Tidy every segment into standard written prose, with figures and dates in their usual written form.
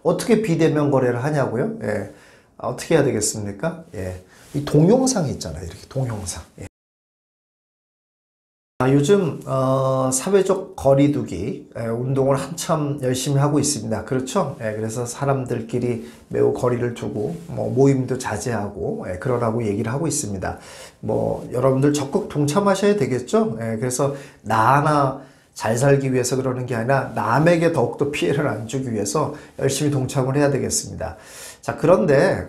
어떻게 비대면 거래를 하냐고요? 예. 어떻게 해야 되겠습니까? 예. 이 동영상이 있잖아요. 이렇게 동영상. 예. 요즘 사회적 거리두기 운동을 한참 열심히 하고 있습니다. 그렇죠? 그래서 사람들끼리 매우 거리를 두고 모임도 자제하고 그러라고 얘기를 하고 있습니다. 여러분들 적극 동참하셔야 되겠죠? 그래서 나 하나 잘 살기 위해서 그러는 게 아니라 남에게 더욱더 피해를 안 주기 위해서 열심히 동참을 해야 되겠습니다. 자, 그런데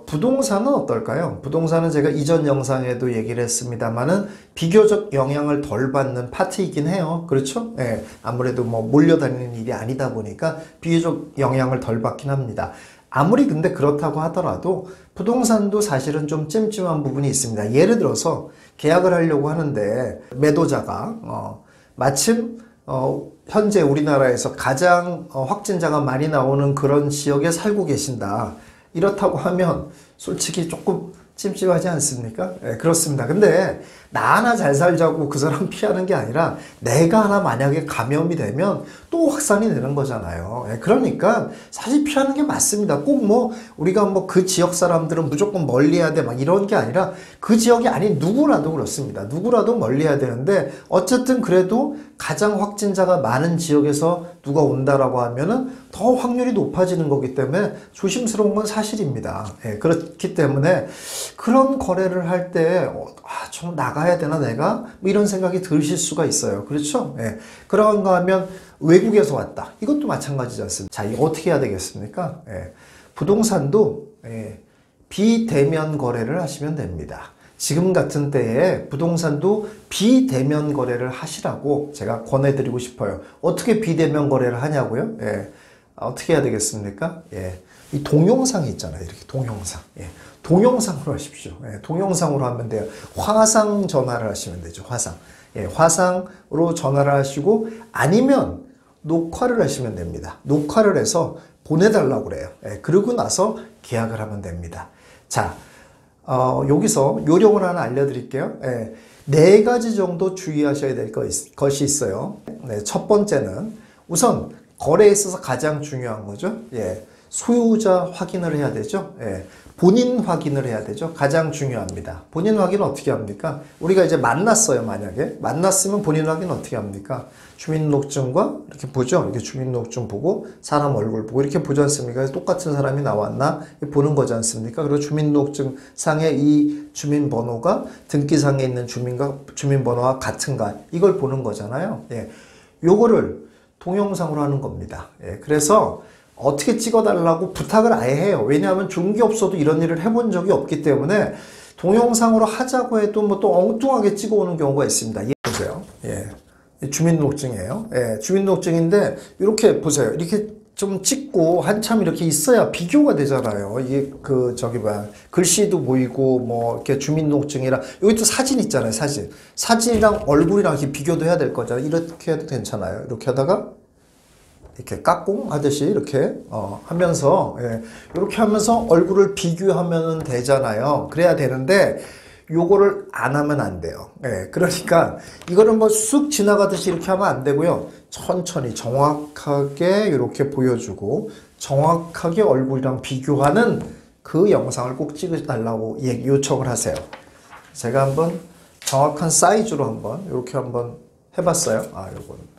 부동산은 어떨까요? 부동산은 제가 이전 영상에도 얘기를 했습니다만은 비교적 영향을 덜 받는 파트이긴 해요. 그렇죠? 예, 아무래도 몰려다니는 일이 아니다 보니까 비교적 영향을 덜 받긴 합니다. 아무리 근데 그렇다고 하더라도 부동산도 사실은 좀 찜찜한 부분이 있습니다. 예를 들어서 계약을 하려고 하는데 매도자가 마침 현재 우리나라에서 가장 확진자가 많이 나오는 그런 지역에 살고 계신다. 이렇다고 하면 솔직히 조금 찜찜하지 않습니까? 네, 그렇습니다. 근데 나 하나 잘 살자고 그 사람 피하는 게 아니라 내가 하나 만약에 감염이 되면 또 확산이 되는 거잖아요. 그러니까 사실 피하는 게 맞습니다. 꼭 우리가 그 지역 사람들은 무조건 멀리 해야 돼 막 이런 게 아니라 그 지역이 아닌 누구라도 그렇습니다. 누구라도 멀리 해야 되는데 어쨌든 그래도 가장 확진자가 많은 지역에서 누가 온다라고 하면은 더 확률이 높아지는 거기 때문에 조심스러운 건 사실입니다. 그렇기 때문에 그런 거래를 할 때 좀 나가야 되나 내가? 이런 생각이 드실 수가 있어요. 그렇죠? 그런가 하면 외국에서 왔다. 이것도 마찬가지지 않습니까? 자, 이거 어떻게 해야 되겠습니까? 부동산도 비대면 거래를 하시면 됩니다. 지금 같은 때에 부동산도 비대면 거래를 하시라고 제가 권해드리고 싶어요. 어떻게 비대면 거래를 하냐고요? 어떻게 해야 되겠습니까? 이 동영상이 있잖아요. 이렇게 동영상. 동영상으로 하십시오. 동영상으로 하면 돼요. 화상 전화를 하시면 되죠. 화상. 화상으로 전화를 하시고 아니면 녹화를 하시면 됩니다. 녹화를 해서 보내달라고 그래요. 그러고 나서 계약을 하면 됩니다. 자, 여기서 요령을 하나 알려드릴게요. 네 가지 정도 주의하셔야 될 것이 있어요. 첫 번째는 우선 거래에 있어서 가장 중요한 거죠. 소유자 확인을 해야 되죠. 본인 확인을 해야 되죠. 가장 중요합니다. 본인 확인은 어떻게 합니까? 우리가 이제 만났어요. 만약에 만났으면 본인 확인 어떻게 합니까? 주민등록증과 이렇게 보죠. 이렇게 주민등록증 보고 사람 얼굴 보고 이렇게 보지 않습니까? 똑같은 사람이 나왔나 보는 거지 않습니까? 그리고 주민등록증 상에 이 주민번호가 등기상에 있는 주민번호와 같은가 이걸 보는 거잖아요. 요거를 동영상으로 하는 겁니다. 그래서 어떻게 찍어달라고 부탁을 아예 해요. 왜냐하면 중개업소도 이런 일을 해본 적이 없기 때문에 동영상으로 하자고 해도 또 엉뚱하게 찍어오는 경우가 있습니다. 보세요. 주민등록증이에요. 주민등록증인데 이렇게 보세요. 이렇게 좀 찍고 한참 이렇게 있어야 비교가 되잖아요. 이게 글씨도 보이고 이렇게 주민등록증이랑 여기 또 사진 있잖아요. 사진이랑 얼굴이랑 이렇게 비교도 해야 될 거잖아요. 이렇게 해도 괜찮아요. 이렇게 하다가 이렇게 까꿍 하듯이 이렇게 하면서 이렇게 하면서 얼굴을 비교하면 되잖아요. 그래야 되는데 요거를 안 하면 안 돼요. 그러니까 이거는 쑥 지나가듯이 이렇게 하면 안 되고요. 천천히 정확하게 이렇게 보여주고 정확하게 얼굴이랑 비교하는 그 영상을 꼭 찍어달라고 요청을 하세요. 제가 한번 정확한 사이즈로 이렇게 한번 해봤어요. 요거는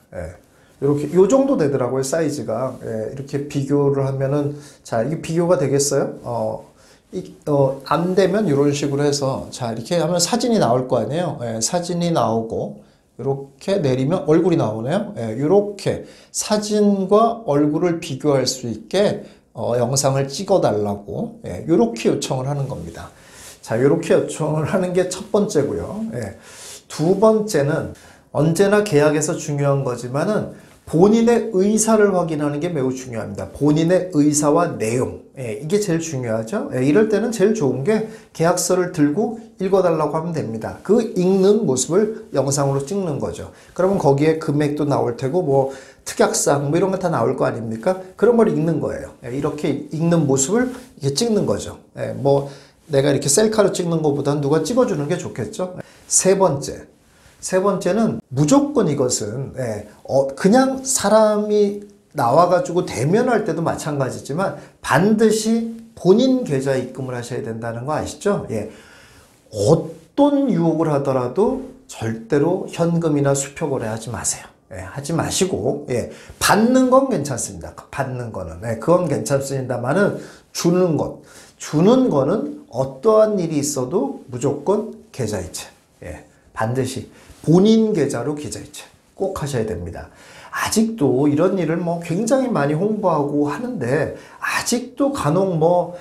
이렇게 요 정도 되더라고요. 사이즈가. 이렇게 비교를 하면은 자, 이게 비교가 되겠어요? 안 되면 이런 식으로 해서 자, 이렇게 하면 사진이 나올 거 아니에요. 사진이 나오고 이렇게 내리면 얼굴이 나오네요. 이렇게 사진과 얼굴을 비교할 수 있게 영상을 찍어 달라고 이렇게 요청을 하는 겁니다. 자, 이렇게 요청을 하는 게 첫 번째고요. 두 번째는 언제나 계약에서 중요한 거지만은 본인의 의사를 확인하는 게 매우 중요합니다. 본인의 의사와 내용. 이게 제일 중요하죠. 이럴 때는 제일 좋은 게 계약서를 들고 읽어달라고 하면 됩니다. 그 읽는 모습을 영상으로 찍는 거죠. 그러면 거기에 금액도 나올 테고 특약사항 이런 거 다 나올 거 아닙니까? 그런 걸 읽는 거예요. 이렇게 읽는 모습을 이렇게 찍는 거죠. 내가 이렇게 셀카로 찍는 것보다는 누가 찍어주는 게 좋겠죠. 세 번째는 무조건 이것은 그냥 사람이 나와가지고 대면할 때도 마찬가지지만 반드시 본인 계좌에 입금을 하셔야 된다는 거 아시죠? 예. 어떤 유혹을 하더라도 절대로 현금이나 수표 거래하지 마세요. 예, 하지 마시고, 예, 받는 건 괜찮습니다. 받는 거는. 예, 그건 괜찮습니다만은 주는 거는 어떠한 일이 있어도 무조건 계좌이체. 예, 반드시 본인 계좌로 계좌이체 꼭 하셔야 됩니다. 아직도 이런 일을 뭐 굉장히 많이 홍보하고 하는데 아직도 간혹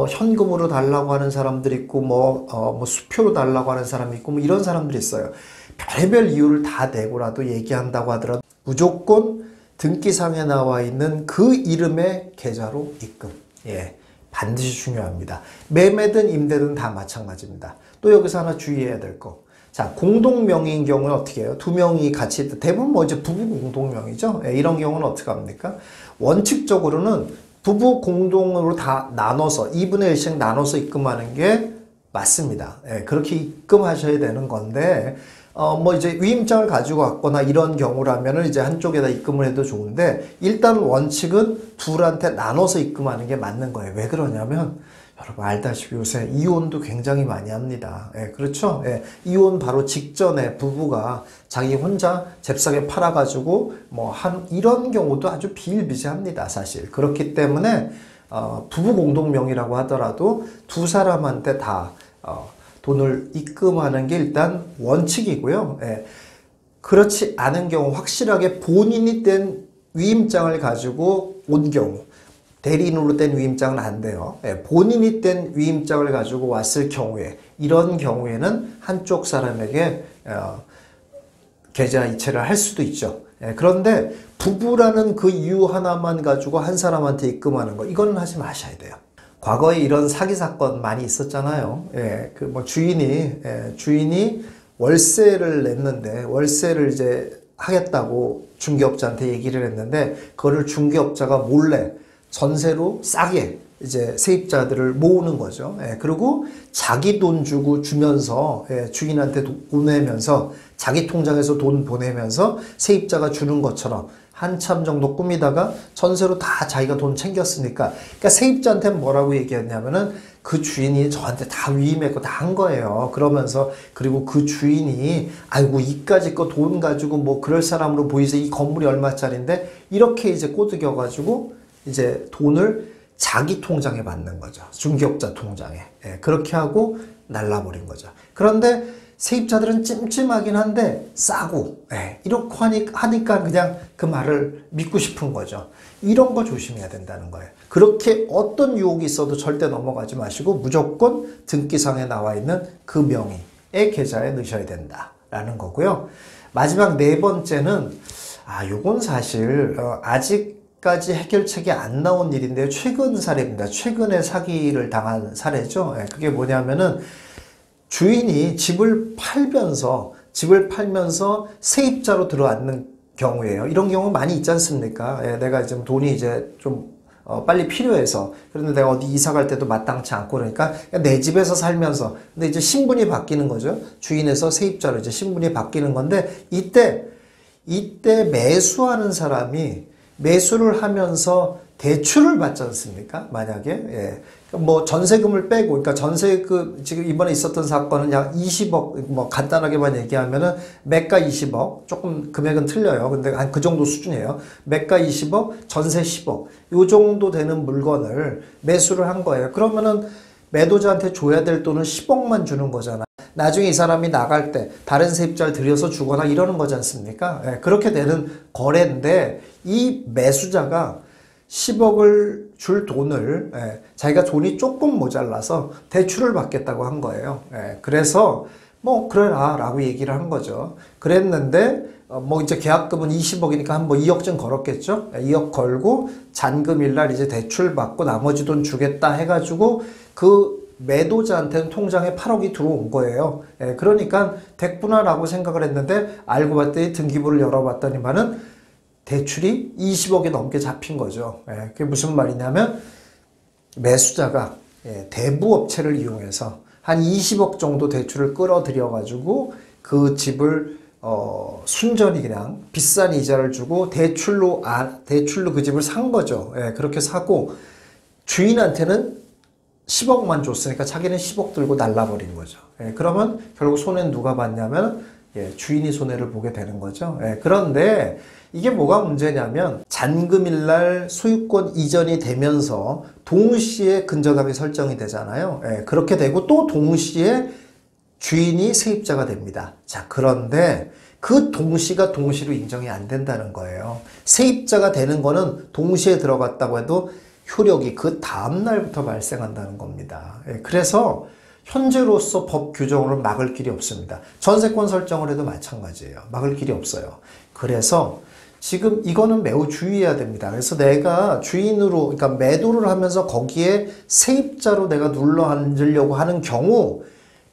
현금으로 달라고 하는 사람들이 있고 수표로 달라고 하는 사람이 있고 이런 사람들이 있어요. 별의별 이유를 다 내고라도 얘기한다고 하더라도 무조건 등기상에 나와 있는 그 이름의 계좌로 입금. 예, 반드시 중요합니다. 매매든 임대든 다 마찬가지입니다. 또 여기서 하나 주의해야 될 거. 자, 공동명의인 경우는 어떻게 해요? 두 명이 같이, 대부분 이제 부부 공동명의죠? 예, 이런 경우는 어떻게 합니까? 원칙적으로는 부부 공동으로 다 나눠서, 2분의 1씩 나눠서 입금하는 게 맞습니다. 예, 그렇게 입금하셔야 되는 건데, 이제 위임장을 가지고 왔거나 이런 경우라면은 이제 한쪽에다 입금을 해도 좋은데, 일단 원칙은 둘한테 나눠서 입금하는 게 맞는 거예요. 왜 그러냐면, 여러분 알다시피 요새 이혼도 굉장히 많이 합니다. 예, 그렇죠? 예, 이혼 바로 직전에 부부가 자기 혼자 잽싸게 팔아가지고 이런 경우도 아주 비일비재합니다, 사실. 그렇기 때문에 부부 공동명의라고 하더라도 두 사람한테 다 돈을 입금하는 게 일단 원칙이고요. 예, 그렇지 않은 경우 확실하게 본인이 뗀 위임장을 가지고 온 경우, 대리인으로 뗀 위임장은 안 돼요. 예, 본인이 뗀 위임장을 가지고 왔을 경우에, 이런 경우에는 한쪽 사람에게 계좌 이체를 할 수도 있죠. 예, 그런데 부부라는 그 이유 하나만 가지고 한 사람한테 입금하는 거, 이거는 하지 마셔야 돼요. 과거에 이런 사기 사건 많이 있었잖아요. 예, 주인이 월세를 냈는데, 월세를 이제 하겠다고 중개업자한테 얘기를 했는데, 그거를 중개업자가 몰래 전세로 싸게 이제 세입자들을 모으는 거죠. 예, 그리고 자기 돈 주면서, 예, 주인한테 보내면서, 자기 통장에서 돈 보내면서 세입자가 주는 것처럼 한참 정도 꾸미다가 전세로 다 자기가 돈 챙겼으니까, 그러니까 세입자한테 뭐라고 얘기했냐면은 그 주인이 저한테 다 위임했고 다 한 거예요. 그러면서, 그리고 그 주인이 아이고 이까짓 거 돈 가지고 그럴 사람으로 보이지, 이 건물이 얼마짜린데, 이렇게 이제 꼬드겨 가지고 이제 돈을 자기 통장에 받는 거죠. 중개업자 통장에. 예, 그렇게 하고 날라버린 거죠. 그런데 세입자들은 찜찜하긴 한데 싸고, 예, 이렇게 하니까 그냥 그 말을 믿고 싶은 거죠. 이런 거 조심해야 된다는 거예요. 그렇게 어떤 유혹이 있어도 절대 넘어가지 마시고 무조건 등기상에 나와 있는 그 명의의 계좌에 넣으셔야 된다라는 거고요. 마지막 네 번째는, 요건 사실 아직까지 해결책이 안 나온 일인데요. 최근 사례입니다. 최근에 사기를 당한 사례죠. 예, 그게 뭐냐면은 주인이 집을 팔면서 세입자로 들어앉는 경우예요. 이런 경우 많이 있지 않습니까? 예, 내가 지금 돈이 이제 좀 빨리 필요해서, 그런데 내가 어디 이사 갈 때도 마땅치 않고, 그러니까 내 집에서 살면서, 근데 이제 신분이 바뀌는 거죠. 주인에서 세입자로 이제 신분이 바뀌는 건데, 이때 매수하는 사람이 매수를 하면서 대출을 받지 않습니까? 만약에, 예. 전세금을 빼고, 그러니까 지금 이번에 있었던 사건은 약 20억, 간단하게만 얘기하면은, 매가 20억, 조금 금액은 틀려요. 근데 한 그 정도 수준이에요. 매가 20억, 전세 10억, 요 정도 되는 물건을 매수를 한 거예요. 그러면은 매도자한테 줘야 될 돈은 10억만 주는 거잖아. 나중에 이 사람이 나갈 때 다른 세입자를 들여서 주거나 이러는 거지 않습니까? 예, 그렇게 되는 거래인데, 이 매수자가 10억을 줄 돈을, 예, 자기가 돈이 조금 모자라서 대출을 받겠다고 한 거예요. 예, 그래서 그래라 라고 얘기를 한 거죠. 그랬는데 이제 계약금은 20억이니까 한 2억쯤 걸었겠죠. 2억 걸고 잔금일날 이제 대출 받고 나머지 돈 주겠다 해가지고 그 매도자한테는 통장에 8억이 들어온 거예요. 예, 그러니까 됐구나라고 생각을 했는데, 알고 봤더니 등기부를 열어봤더니만은 대출이 20억이 넘게 잡힌 거죠. 예, 그게 무슨 말이냐면, 매수자가, 예, 대부업체를 이용해서 한 20억 정도 대출을 끌어들여 가지고 그 집을 순전히 그냥 비싼 이자를 주고 대출로 그 집을 산 거죠. 예, 그렇게 사고 주인한테는 10억만 줬으니까 자기는 10억 들고 날라버린 거죠. 예, 그러면 결국 손해는 누가 봤냐면 주인이 손해를 보게 되는 거죠. 예, 그런데 이게 뭐가 문제냐면 잔금일날 소유권 이전이 되면서 동시에 근저당이 설정이 되잖아요. 예, 그렇게 되고 또 동시에 주인이 세입자가 됩니다. 자, 그런데 그 동시가 동시로 인정이 안 된다는 거예요. 세입자가 되는 거는 동시에 들어갔다고 해도 효력이 그 다음날부터 발생한다는 겁니다. 예, 그래서 현재로서 법 규정으로 막을 길이 없습니다. 전세권 설정을 해도 마찬가지예요. 막을 길이 없어요. 그래서 지금 이거는 매우 주의해야 됩니다. 그래서 내가 주인으로, 그러니까 매도를 하면서 거기에 세입자로 내가 눌러 앉으려고 하는 경우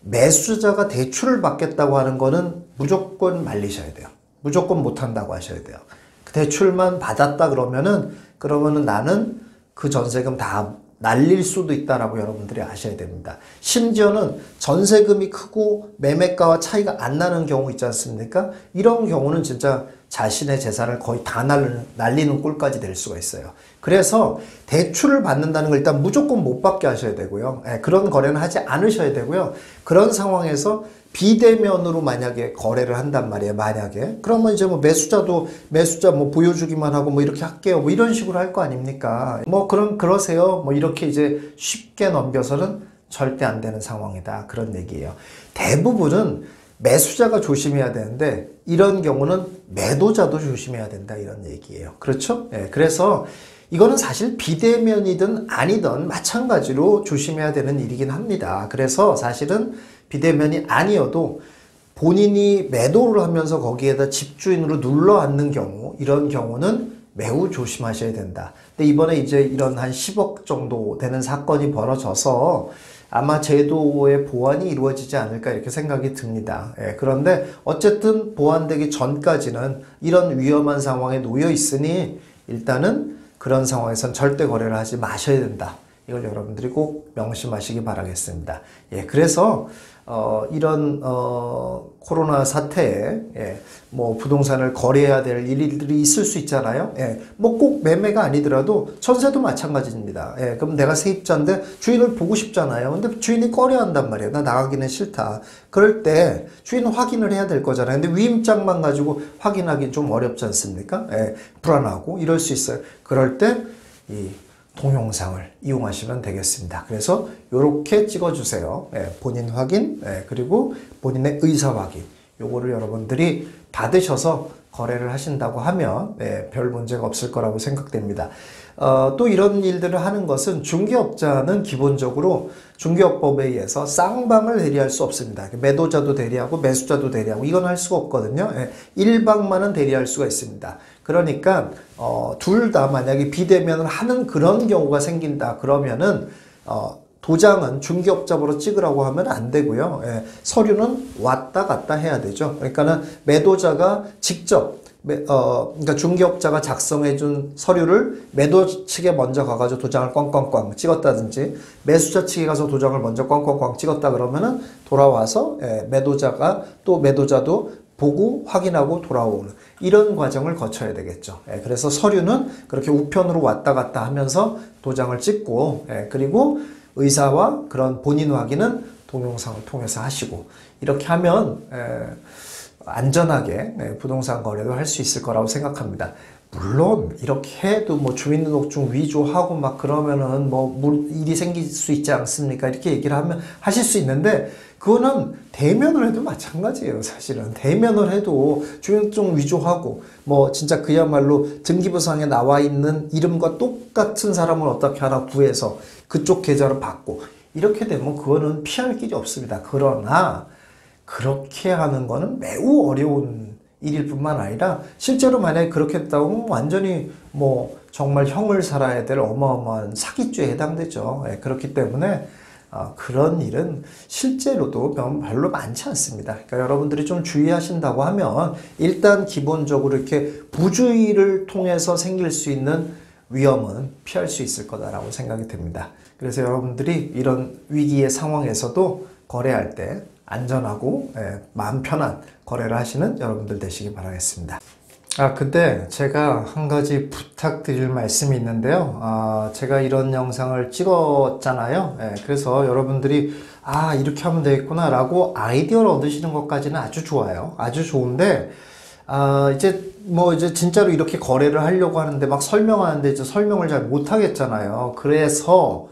매수자가 대출을 받겠다고 하는 거는 무조건 말리셔야 돼요. 무조건 못한다고 하셔야 돼요. 그 대출만 받았다 그러면은 나는 그 전세금 다 날릴 수도 있다라고 여러분들이 아셔야 됩니다. 심지어는 전세금이 크고 매매가와 차이가 안 나는 경우 있지 않습니까? 이런 경우는 진짜 자신의 재산을 거의 다 날리는 꼴까지 될 수가 있어요. 그래서 대출을 받는다는 걸 일단 무조건 못 받게 하셔야 되고요. 그런 거래는 하지 않으셔야 되고요. 그런 상황에서 비대면으로 만약에 거래를 한단 말이에요. 만약에 그러면 이제 뭐 매수자 뭐 보여주기만 하고 뭐 이렇게 할게요. 뭐 이런 식으로 할 거 아닙니까? 뭐 그러세요. 뭐 이렇게 이제 쉽게 넘겨서는 절대 안 되는 상황이다. 그런 얘기예요. 대부분은 매수자가 조심해야 되는데 이런 경우는 매도자도 조심해야 된다. 이런 얘기예요. 그렇죠? 그래서 이거는 사실 비대면이든 아니든 마찬가지로 조심해야 되는 일이긴 합니다. 그래서 사실은 비대면이 아니어도 본인이 매도를 하면서 거기에다 집주인으로 눌러 앉는 경우, 이런 경우는 매우 조심하셔야 된다. 근데 이번에 이제 이런 한 10억 정도 되는 사건이 벌어져서 아마 제도의 보완이 이루어지지 않을까 이렇게 생각이 듭니다. 그런데 어쨌든 보완되기 전까지는 이런 위험한 상황에 놓여 있으니 일단은 그런 상황에선 절대 거래를 하지 마셔야 된다. 이걸 여러분들이 꼭 명심하시기 바라겠습니다. 그래서 이런 코로나 사태에 뭐 부동산을 거래해야 될 일들이 있을 수 있잖아요. 뭐 꼭 매매가 아니더라도 전세도 마찬가지입니다. 그럼 내가 세입자인데 주인을 보고 싶잖아요. 근데 주인이 꺼려한단 말이에요. 나 나가기는 싫다. 그럴 때 주인 확인을 해야 될 거잖아요. 근데 위임장만 가지고 확인하기 좀 어렵지 않습니까? 불안하고 이럴 수 있어요. 그럴 때 이 동영상을 이용하시면 되겠습니다. 그래서 이렇게 찍어주세요. 본인 확인, 그리고 본인의 의사 확인. 요거를 여러분들이 받으셔서 거래를 하신다고 하면 별 문제가 없을 거라고 생각됩니다. 또 이런 일들을 하는 것은 중개업자는 기본적으로 중개업법에 의해서 쌍방을 대리할 수 없습니다. 매도자도 대리하고 매수자도 대리하고 이건 할 수가 없거든요. 일방만은 대리할 수가 있습니다. 그러니까 둘 다 만약에 비대면을 하는 그런 경우가 생긴다 그러면은 도장은 중개업자로 찍으라고 하면 안 되고요. 서류는 왔다 갔다 해야 되죠. 그러니까는 매도자가 직접 그러니까 중개업자가 작성해준 서류를 매도 측에 먼저 가가지고 도장을 꽝꽝꽝 찍었다든지 매수자 측에 가서 도장을 먼저 꽝꽝꽝 찍었다 그러면은 돌아와서 매도자도 보고 확인하고 돌아오는 이런 과정을 거쳐야 되겠죠. 그래서 서류는 그렇게 우편으로 왔다 갔다 하면서 도장을 찍고 그리고 의사와 그런 본인 확인은 동영상을 통해서 하시고 이렇게 하면 안전하게 부동산 거래도 할 수 있을 거라고 생각합니다. 물론 이렇게 해도 뭐 주민등록증 위조하고 막 그러면은 뭐 일이 생길 수 있지 않습니까? 이렇게 얘기를 하실 수 있는데 그거는 대면을 해도 마찬가지예요. 사실은 대면을 해도 주민등록증 위조하고 뭐 진짜 그야말로 등기부상에 나와 있는 이름과 똑같은 사람을 어떻게 하나 구해서 그쪽 계좌를 받고 이렇게 되면 그거는 피할 길이 없습니다. 그러나 그렇게 하는 거는 매우 어려운 일일 뿐만 아니라 실제로 만약에 그렇게 했다고 완전히 뭐 정말 형을 살아야 될 어마어마한 사기죄에 해당되죠. 그렇기 때문에 그런 일은 실제로도 별로 많지 않습니다. 그러니까 여러분들이 좀 주의하신다고 하면 일단 기본적으로 이렇게 부주의를 통해서 생길 수 있는 위험은 피할 수 있을 거다라고 생각이 됩니다. 그래서 여러분들이 이런 위기의 상황에서도 거래할 때 안전하고 마음 편한 거래를 하시는 여러분들 되시기 바라겠습니다. 근데 제가 한 가지 부탁드릴 말씀이 있는데요. 제가 이런 영상을 찍었잖아요. 그래서 여러분들이 이렇게 하면 되겠구나 라고 아이디어를 얻으시는 것까지는 아주 좋아요. 아주 좋은데 이제 진짜로 이렇게 거래를 하려고 하는데 막 설명하는데 이제 설명을 잘 못하겠잖아요. 그래서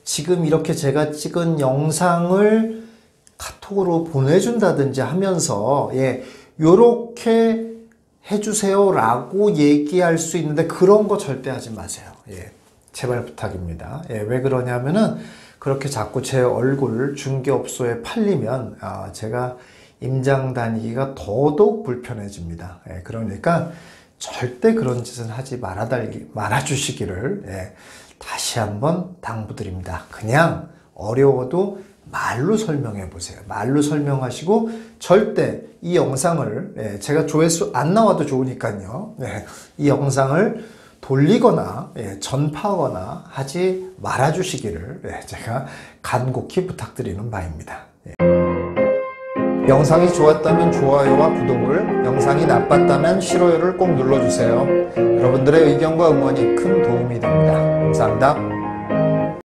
지금 이렇게 제가 찍은 영상을 카톡으로 보내준다든지 하면서 요렇게 해주세요 라고 얘기할 수 있는데 그런 거 절대 하지 마세요. 제발 부탁입니다. 왜 그러냐면은 그렇게 자꾸 제 얼굴 중개업소에 팔리면 제가 임장 다니기가 더더욱 불편해집니다. 그러니까 절대 그런 짓은 하지 말아주시기를 다시 한번 당부드립니다. 그냥 어려워도 말로 설명해 보세요. 말로 설명하시고 절대 이 영상을 제가 조회수 안 나와도 좋으니까요. 이 영상을 돌리거나 전파하거나 하지 말아 주시기를 제가 간곡히 부탁드리는 바입니다. 영상이 좋았다면 좋아요와 구독을, 영상이 나빴다면 싫어요를 꼭 눌러주세요. 여러분들의 의견과 응원이 큰 도움이 됩니다. 감사합니다.